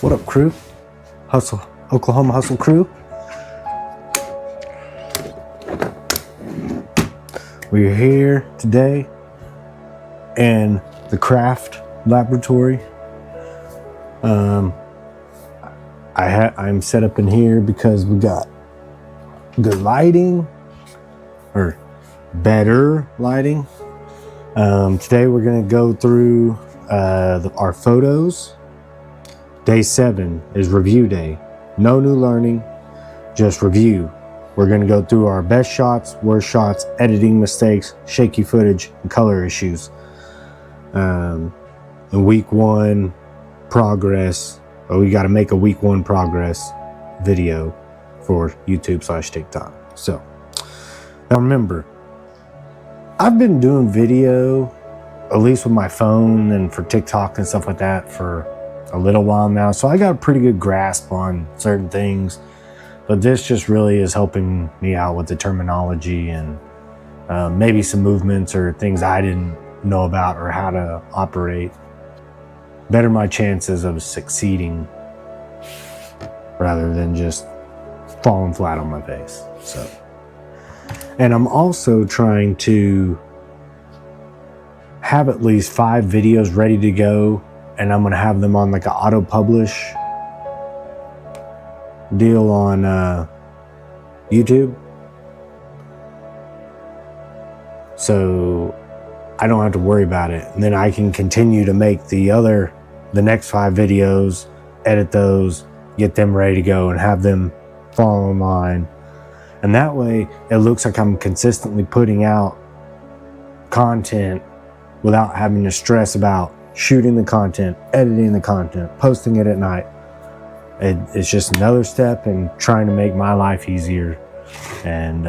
What up, crew? Hustle, Oklahoma Hustle crew. We're here today in the craft laboratory. I'm set up in here because we got good lighting, or better lighting. Today we're gonna go through our photos. Day 7 is review day. No new learning, just review. We're gonna go through our best shots, worst shots, editing mistakes, shaky footage, and color issues. And week 1 progress. We gotta make a week 1 progress video for YouTube/TikTok. So, now remember, I've been doing video, at least with my phone and for TikTok and stuff like that, for a little while now, so I got a pretty good grasp on certain things, but this just really is helping me out with the terminology and maybe some movements or things I didn't know about or how to operate. Better my chances of succeeding rather than just falling flat on my face. So, and I'm also trying to have at least 5 videos ready to go, and I'm gonna have them on like an auto publish deal on YouTube, so I don't have to worry about it. And then I can continue to make the next 5 videos, edit those, get them ready to go, and have them fall online. And that way it looks like I'm consistently putting out content without having to stress about shooting the content, editing the content, posting it at night. It's just another step in trying to make my life easier. And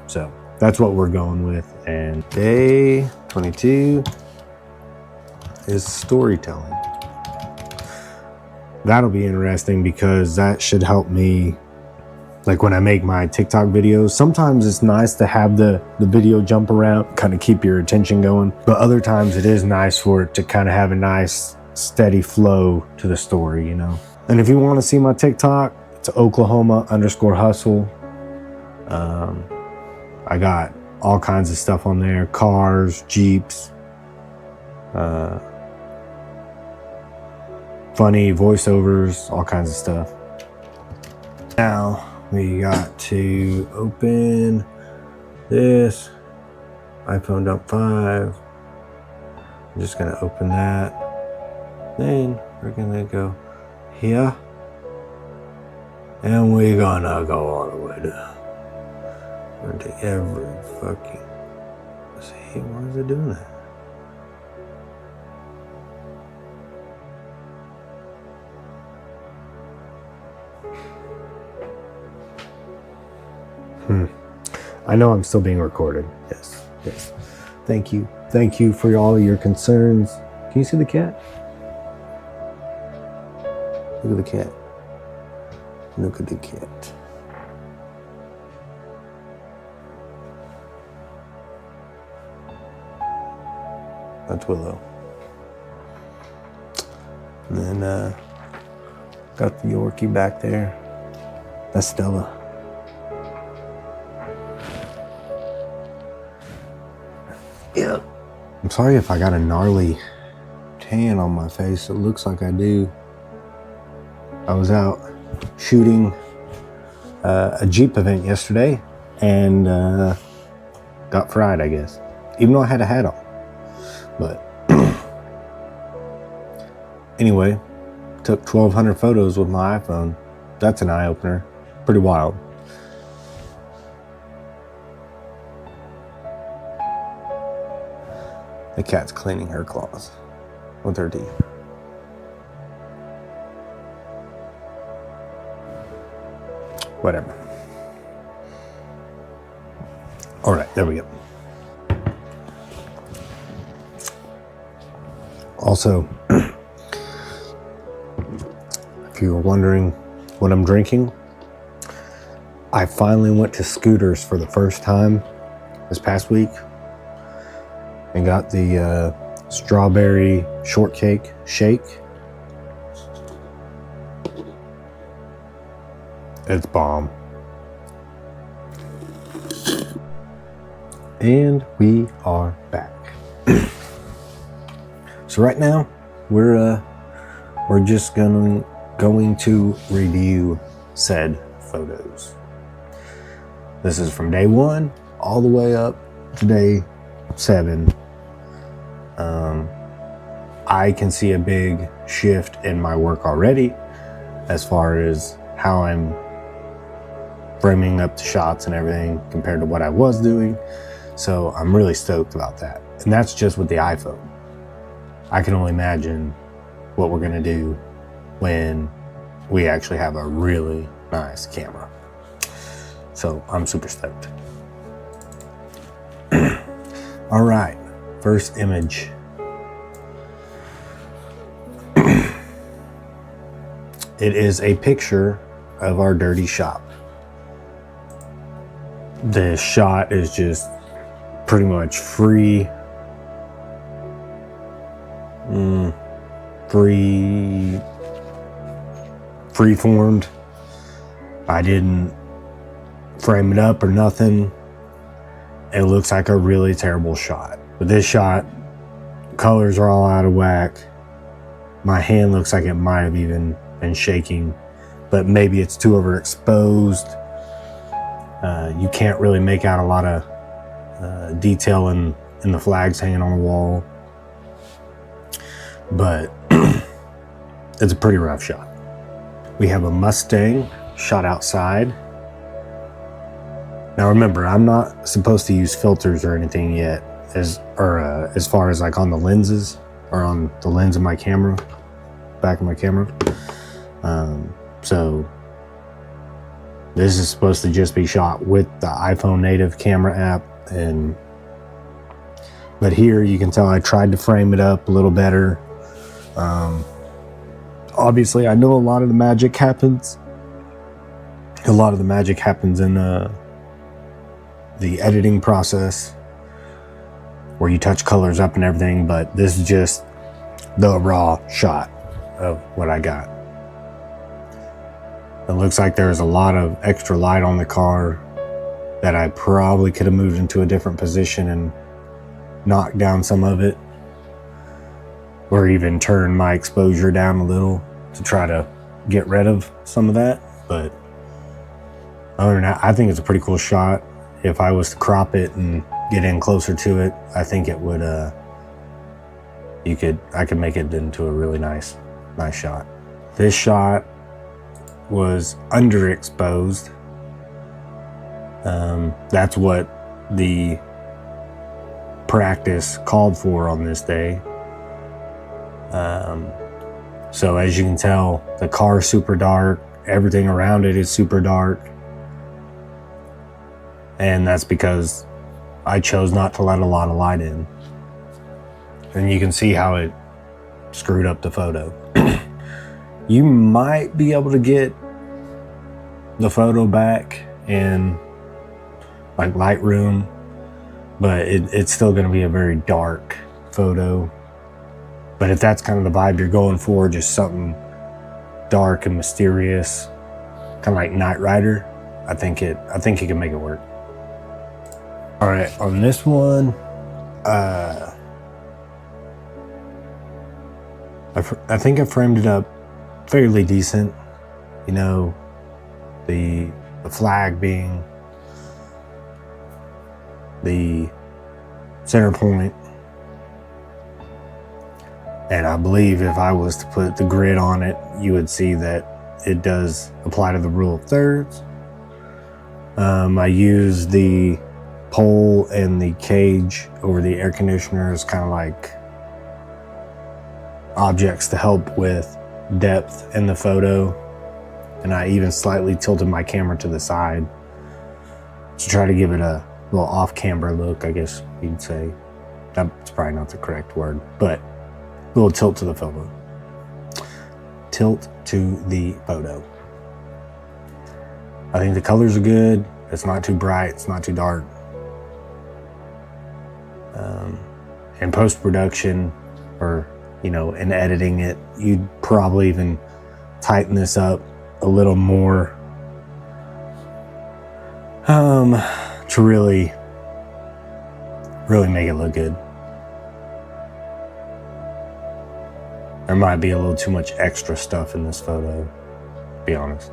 so that's what we're going with. And day 22 is storytelling. That'll be interesting because that should help me, like when I make my TikTok videos. Sometimes it's nice to have the video jump around, kind of keep your attention going. But other times it is nice for it to kind of have a nice steady flow to the story, you know? And if you want to see my TikTok, it's Oklahoma_hustle. I got all kinds of stuff on there, cars, Jeeps, funny voiceovers, all kinds of stuff. Now we got to open this iPhone Dump 5. I'm just gonna open that. Then we're gonna go here. And we're gonna go all the way down. Into every fucking... See, why is it doing that? I know I'm still being recorded. Yes, yes. Thank you. Thank you for all your concerns. Can you see the cat? Look at the cat. Look at the cat. That's Willow. And then got the Yorkie back there. That's Stella. Yeah. I'm sorry if I got a gnarly tan on my face. It looks like I do. I was out shooting a Jeep event yesterday and got fried, I guess. Even though I had a hat on. But anyway, took 1,200 photos with my iPhone. That's an eye-opener. Pretty wild. The cat's cleaning her claws with her teeth. Whatever. All right, there we go. Also, if you were wondering what I'm drinking, I finally went to Scooters for the first time this past week and got the strawberry shortcake shake. It's bomb. And we are back. So right now we're just going to review said photos. This is from day 1 all the way up to day 7. I can see a big shift in my work already as far as how I'm framing up the shots and everything compared to what I was doing. So I'm really stoked about that. And that's just with the iPhone. I can only imagine what we're gonna do when we actually have a really nice camera. So I'm super stoked. All right, first image. It is a picture of our dirty shop. The shot is just pretty much free formed. I didn't frame it up or nothing. It looks like a really terrible shot. But this shot, colors are all out of whack. My hand looks like it might have even been shaking, but maybe it's too overexposed. You can't really make out a lot of detail in the flags hanging on the wall, but it's a pretty rough shot. We have a Mustang shot outside. Now remember, I'm not supposed to use filters or anything yet, as far as like on the lenses or on the lens of my camera, back of my camera. So this is supposed to just be shot with the iPhone native camera app, but here you can tell I tried to frame it up a little better. Obviously I know a lot of the magic happens in the editing process where you touch colors up and everything, but this is just the raw shot of what I got. It looks like there's a lot of extra light on the car that I probably could have moved into a different position and knocked down some of it, or even turn my exposure down a little to try to get rid of some of that. But other than that, I think it's a pretty cool shot. If I was to crop it and get in closer to it, I think it would I could make it into a really nice shot. This shot was underexposed. That's what the practice called for on this day. So as you can tell, the car is super dark, everything around it is super dark, and that's because I chose not to let a lot of light in. And you can see how it screwed up the photo. You might be able to get the photo back in like Lightroom, but it's still going to be a very dark photo. But if that's kind of the vibe you're going for, just something dark and mysterious, kind of like Knight Rider, I think you can make it work. All right, on this one, I think I framed it up fairly decent. You know, the flag being the center point. And I believe if I was to put the grid on it, you would see that it does apply to the rule of thirds. I use the pole and the cage over the air conditioner as kind of like objects to help with depth in the photo. And I even slightly tilted my camera to the side to try to give it a little off-camera look, I guess you'd say. That's probably not the correct word, but a little tilt to the photo. Tilt to the photo. I think the colors are good. It's not too bright, it's not too dark. In post-production, or in editing it, you'd probably even tighten this up a little more to really make it look good. There might be a little too much extra stuff in this photo, to be honest.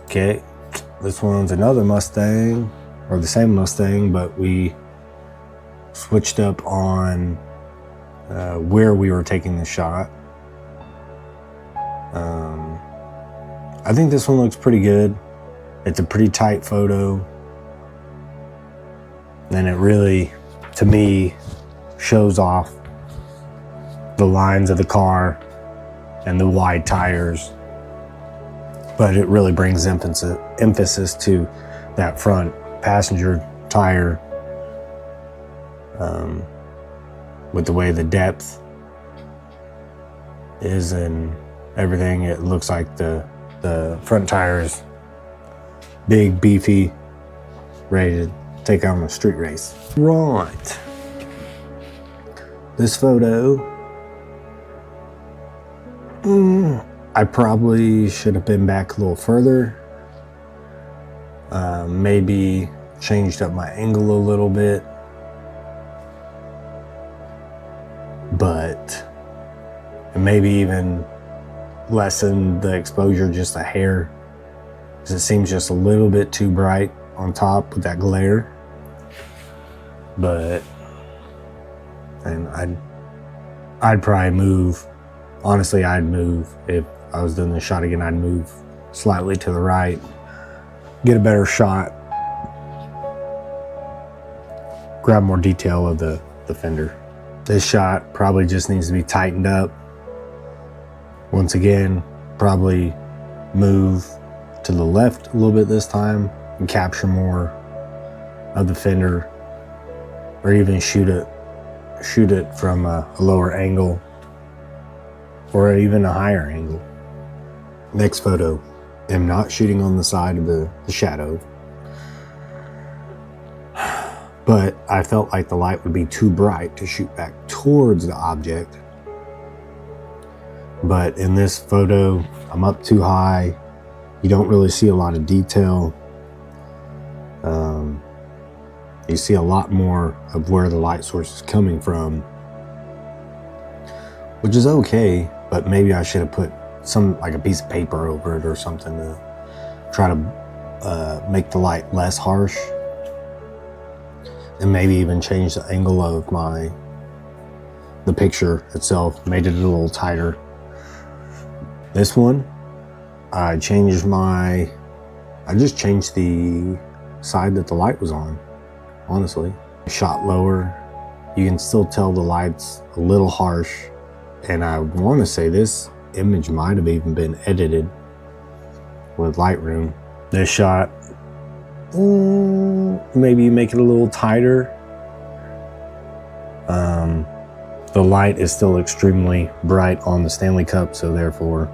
Okay, this one's another Mustang, or the same Mustang, but we switched up on where we were taking the shot. I think this one looks pretty good. It's a pretty tight photo. And it really, to me, shows off the lines of the car and the wide tires. But it really brings emphasis to that front passenger tire, with the way the depth is and everything. It looks like the front tires big, beefy, ready to take on a street race. Right. This photo, I probably should have been back a little further. Maybe changed up my angle a little bit. And maybe even lessen the exposure just a hair, because it seems just a little bit too bright on top with that glare. And I'd probably move. Honestly, I'd move if I was doing this shot again. I'd move slightly to the right, get a better shot, grab more detail of the fender. This shot probably just needs to be tightened up. Once again, probably move to the left a little bit this time and capture more of the fender, or even shoot it from a lower angle or even a higher angle. Next photo, I'm not shooting on the side of the shadow, but I felt like the light would be too bright to shoot back towards the object. But in this photo, I'm up too high. You don't really see a lot of detail. You see a lot more of where the light source is coming from, which is okay, but maybe I should have put like a piece of paper over it or something to try to make the light less harsh, and maybe even change the angle of the picture itself, made it a little tighter. This one, I just changed the side that the light was on, honestly. Shot lower, you can still tell the light's a little harsh, and I want to say this image might have even been edited with Lightroom. This shot, maybe make it a little tighter. The light is still extremely bright on the Stanley Cup, so therefore,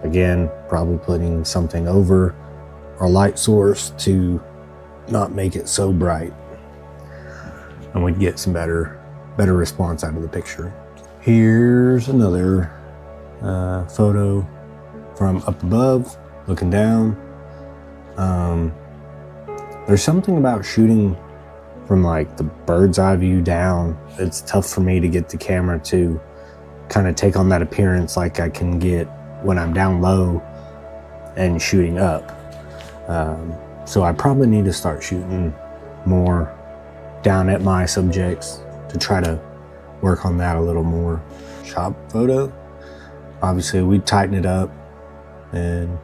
again, probably putting something over our light source to not make it so bright, and we'd get some better response out of the picture. Here's another photo from up above, looking down. There's something about shooting from like the bird's eye view down. It's tough for me to get the camera to kind of take on that appearance like I can get when I'm down low and shooting up. So I probably need to start shooting more down at my subjects to try to work on that a little more. Shop photo, obviously we tighten it up and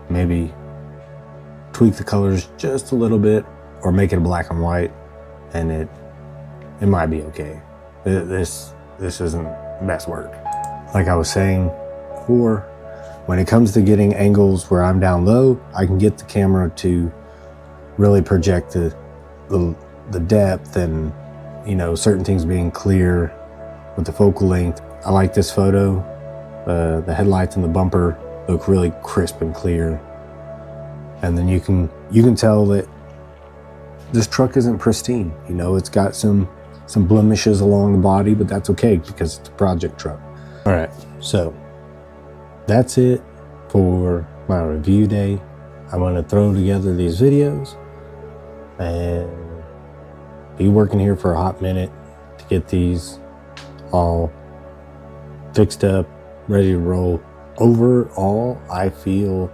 maybe tweak the colors just a little bit, or make it black and white, and it might be okay. This isn't best work. Like I was saying before, when it comes to getting angles where I'm down low, I can get the camera to really project the depth and, you know, certain things being clear with the focal length. I like this photo. The headlights and the bumper look really crisp and clear. And then you can tell that this truck isn't pristine. You know, it's got some blemishes along the body, but that's okay because it's a project truck. All right, so that's it for my review day. I'm gonna throw together these videos and be working here for a hot minute to get these all fixed up, ready to roll. Overall, I feel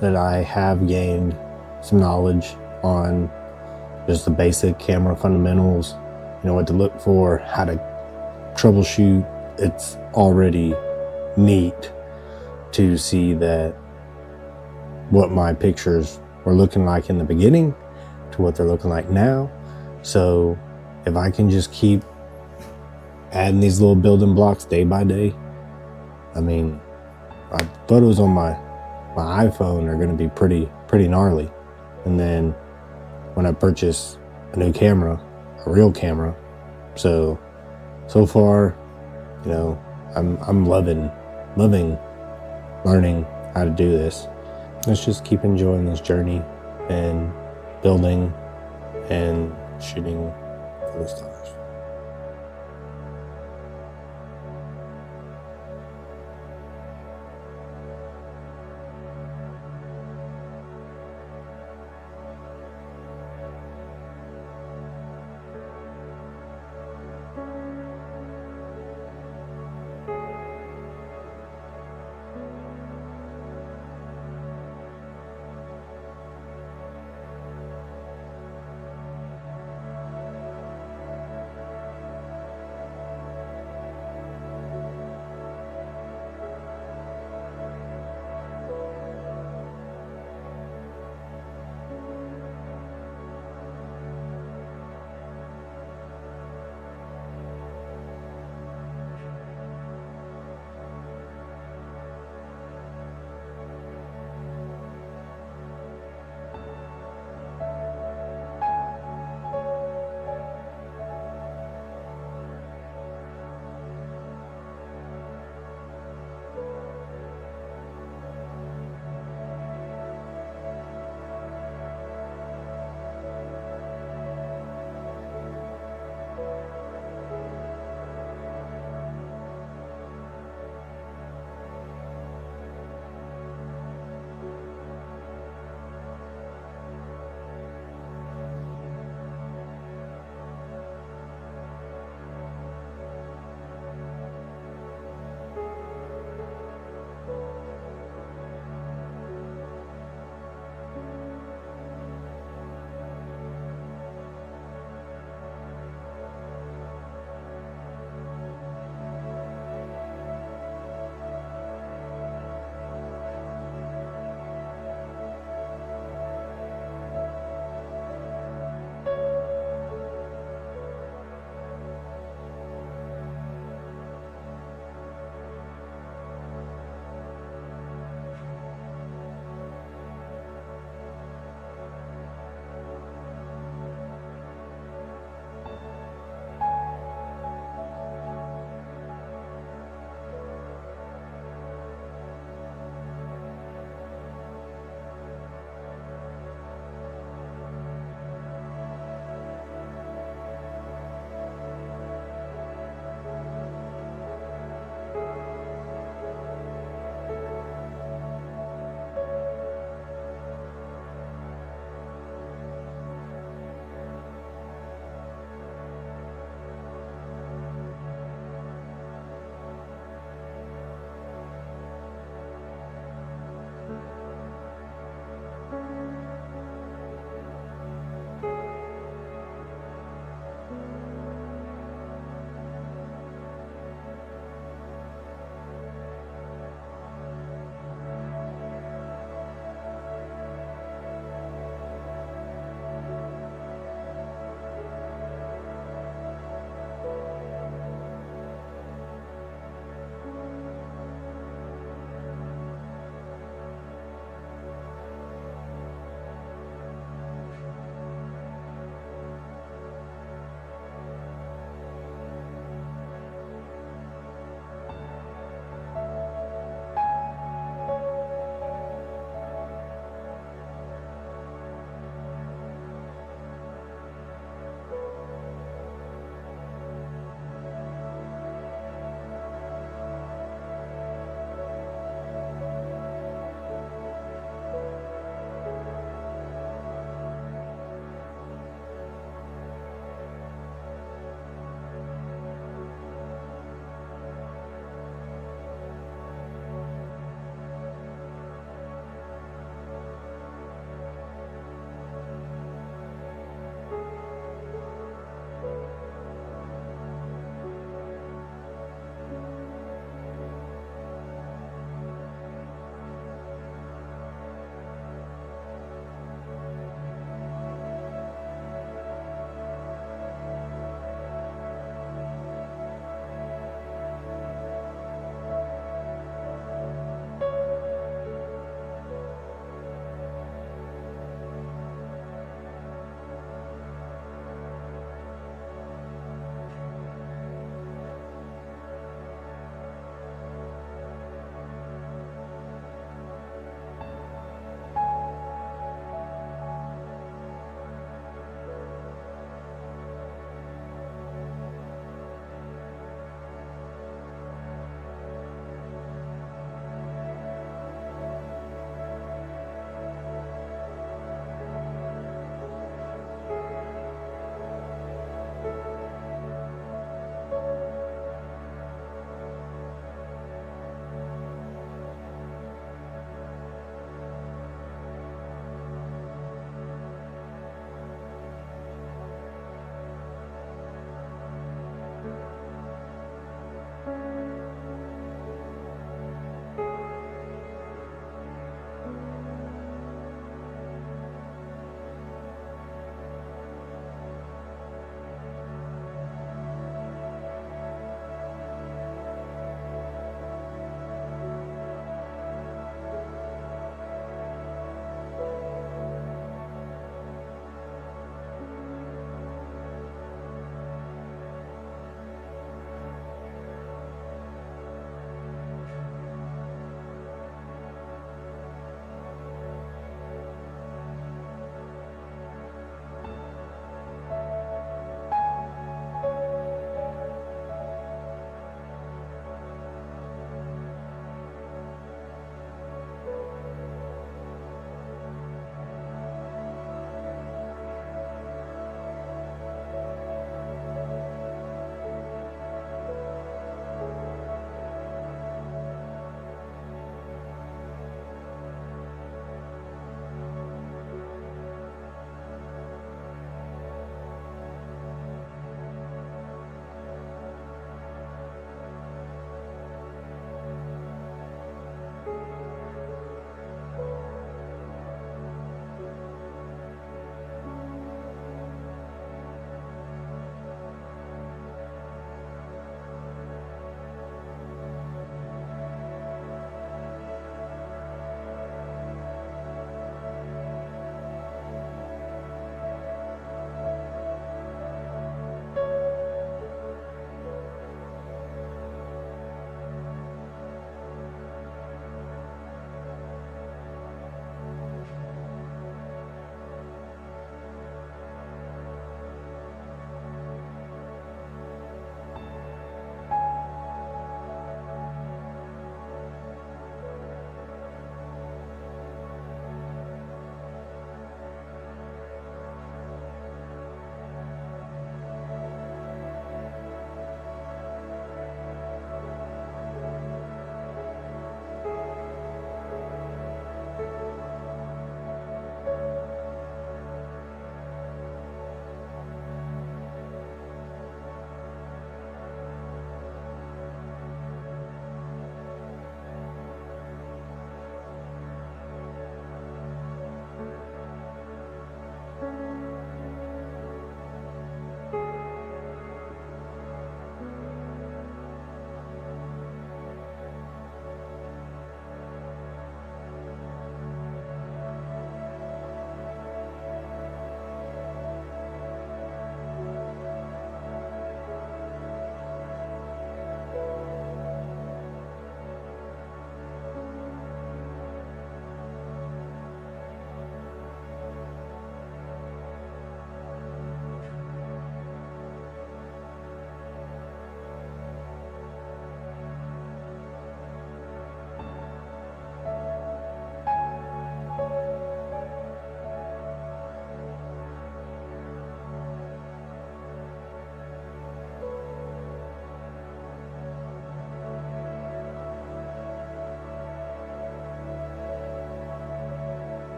that I have gained some knowledge on just the basic camera fundamentals, you know, what to look for, how to troubleshoot. It's already neat to see that what my pictures were looking like in the beginning to what they're looking like now. So if I can just keep adding these little building blocks day by day, I mean, my photos on my iPhone are going to be pretty gnarly. And then when I purchase a new camera, a real camera, so far, you know, I'm loving learning how to do this. Let's just keep enjoying this journey and building and shooting for this time.